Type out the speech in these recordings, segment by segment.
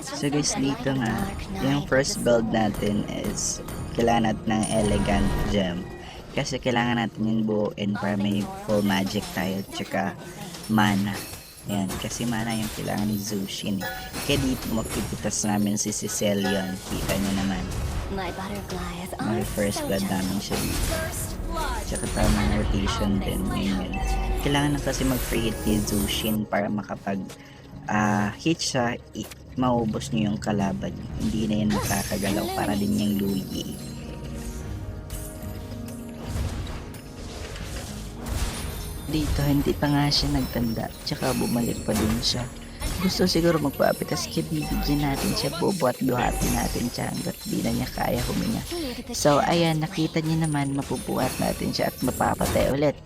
So guys, dito nga, yung first build natin is kailangan natin ng elegant gem. Kasi kailangan natin yung buuin para may full magic tayo, tsaka mana. Yan, kasi mana yung kailangan ni Zushin. Kaya dito mapipitas namin si Cecilion. Kita nyo naman. May first blood namin siya dito. Tsaka tamang rotation din. Yun. Kailangan na kasi mag-free hit ni Zushin para makapag hit siya, maubos niyo yung kalaban niyo. Hindi na yan makakagalaw para din yung Luyi. Dito hindi pa nga siya nagtanda, tsaka bumalik pa din siya. Gusto siguro magpapitas kaya bibigyan natin siya, bubuhat buhatin natin siya hanggat di na niya kaya huminga. So ayan, nakita niyo naman, mapubuhat natin siya at mapapatay ulit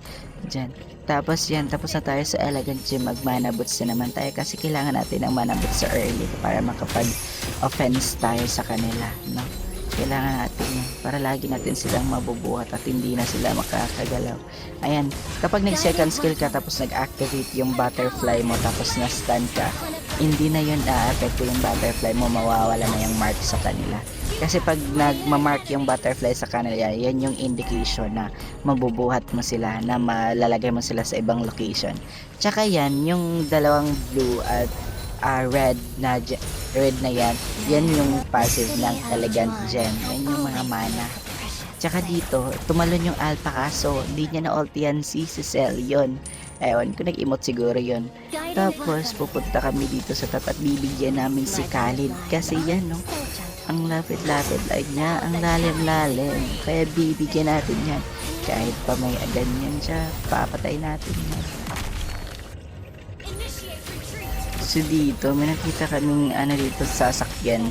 dyan. Tapos yan, tapos na tayo sa elegant gem, mag-mana boots na naman tayo kasi kailangan natin ng mana boots sa early para makapag-offense tayo sa kanila, no? Kailangan natin yan para lagi natin silang mabubuhat at hindi na sila makakagalaw. Ayan, kapag nag-second skill ka tapos nag-activate yung butterfly mo tapos na-stun ka, hindi na yun na-apekto yung butterfly mo, mawawala na yung mark sa kanila. Kasi pag nagmamark yung butterfly sa kanila, yan yung indication na mabubuhat mo sila, na malalagay mo sila sa ibang location. Tsaka yan, yung dalawang blue at red na yan yung passive ng elegant gem. Yan yung mga mana. Tsaka dito, tumalon yung alpha kaso hindi niya na ultian si Cecilion. Ewan ko, nag-emote siguro yun. Tapos pupunta kami dito sa tapat, bibigyan namin si Khalid kasi yan, no, ang lapit-lapit lang niya, ang lalim-lalim, kaya bibigyan natin yan. Kahit pa may ganyan siya, papatay natin yan. So dito, may nakita kaming dito sasakyan.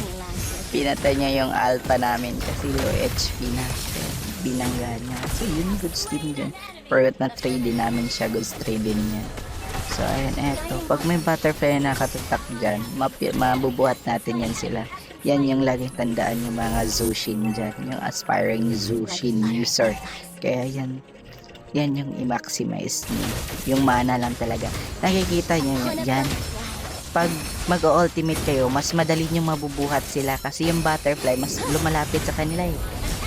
Pinatay niya yung alpha namin kasi low HP na. Kaya binangga niya. So yun, goods din dyan. Pero na trade din namin siya, goods trade din niya. So ayan, eto. Pag may butterfly na nakatatak dyan, mabubuhat natin yan sila. Yan yung laging tandaan yung mga Zushin dyan. Yung aspiring Zushin user. Kaya yan yung i-maximize niyo. Yung mana lang talaga. Nakikita niyo yan. Pag mag-ultimate kayo, mas madali nyo mabubuhat sila kasi yung butterfly mas lumalapit sa kanila eh.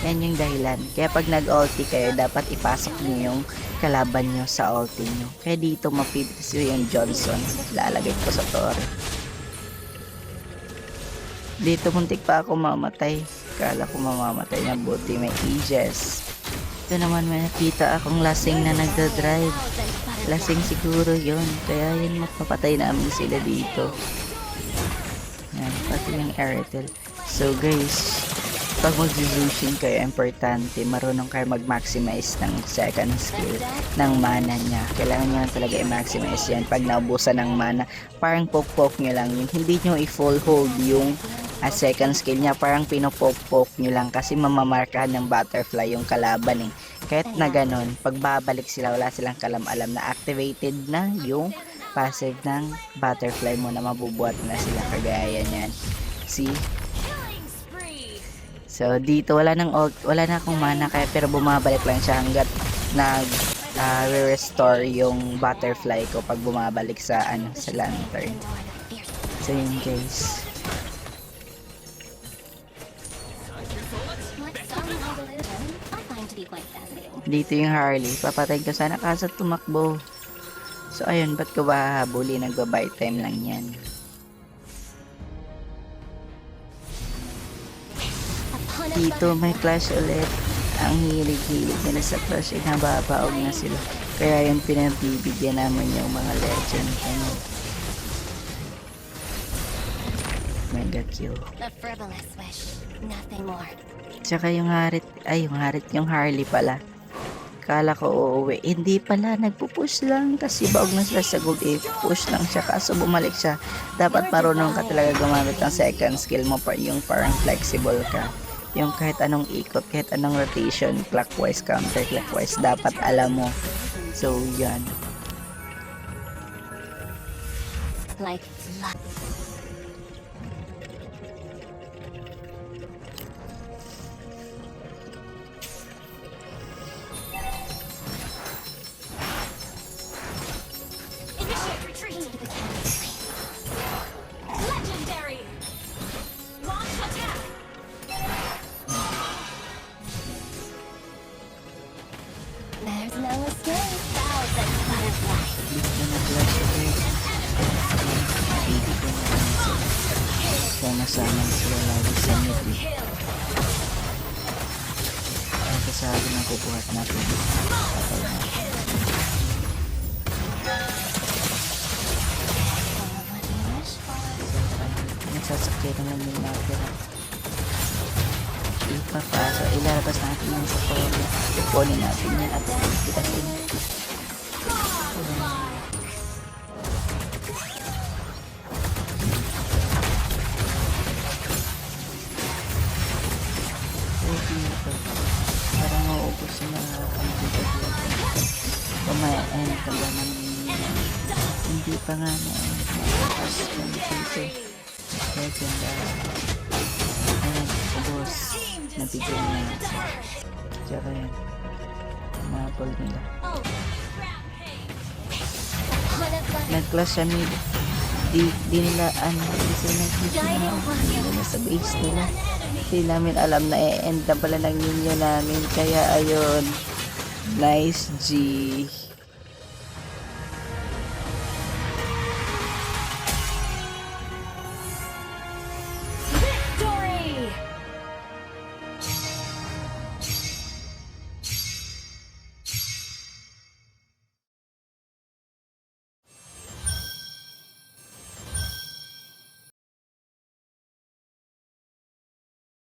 Yan yung dahilan. Kaya pag nag-ulti kayo, dapat ipasok nyo yung kalaban nyo sa ulti nyo. Kaya dito mapipitas yung Johnson. Lalagay ko sa torre. Dito muntik pa ako mamatay. Kala ko mamamatay na, buti may Aegis. Ito naman may nakita akong lasing na nagda-drive. Lasing siguro yon, kaya yun mapapatay namin sila dito. Yan, pati yung Airtel. So guys, pag mag-Zushin kayo, importante marunong kayo mag-maximize ng second skill ng mana niya. Kailangan nyo talaga i-maximize yan. Pag naubusan ng mana, parang poke-poke nyo lang yung hindi nyo i-full hold yung second skill niya, parang pinopoke-poke nyo lang kasi mamamarkahan ng butterfly yung kalaban eh. Kahit na ganun, pagbabalik sila, wala silang kalam-alam na activated na yung passive ng butterfly mo na mabubuhat na sila, kagaya niyan. See? So dito wala na akong mana kaya, pero bumabalik lang siya hanggat re-restore yung butterfly ko pag bumabalik sa sa lantern. So yun guys. Dito yung Harley, papatay ko sana kaso tumakbo. So ayun, ba't ko ba hahabulin? Nagba-buy time lang yan. Dito may clash ulit. Ang hilig-hilig nila sa clash ay nababaog na sila. Kaya yung pinagbibigyan naman yung mga legend. Ano? Mega kill. Tsaka yung yung Harley pala. Kala ko uuwi. Hindi pala, nagpupush lang kasi baog na sila sa gold eh. Push lang siya kaso bumalik siya. Dapat marunong ka talaga gumamit ng second skill mo, yung parang flexible ka. Yung kahit anong ikot, kahit anong rotation, clockwise, counterclockwise, dapat alam mo. So, yan. Like Sama-sama sila lagi sa mid. Ay, kasali ng kukuhat natin. Patay natin. Nagsasakyan naman yung natira. Ipapasa, ilalabas natin yung support. Ipunin natin yan at pitasin. Parang maubos na nakakalimutan dito. Kumain ka ba ng hindi pa nga na malakas ng dito. Legend ayan, ubos. Nabigyan na. Tsaka yan. Umapol nila. Nag-clash siya mid. Di nila hindi sila nakikita na. Hindi nila sa base nila. Hindi namin alam na e-end na pala ng ninyo namin. Kaya ayun. Nice G.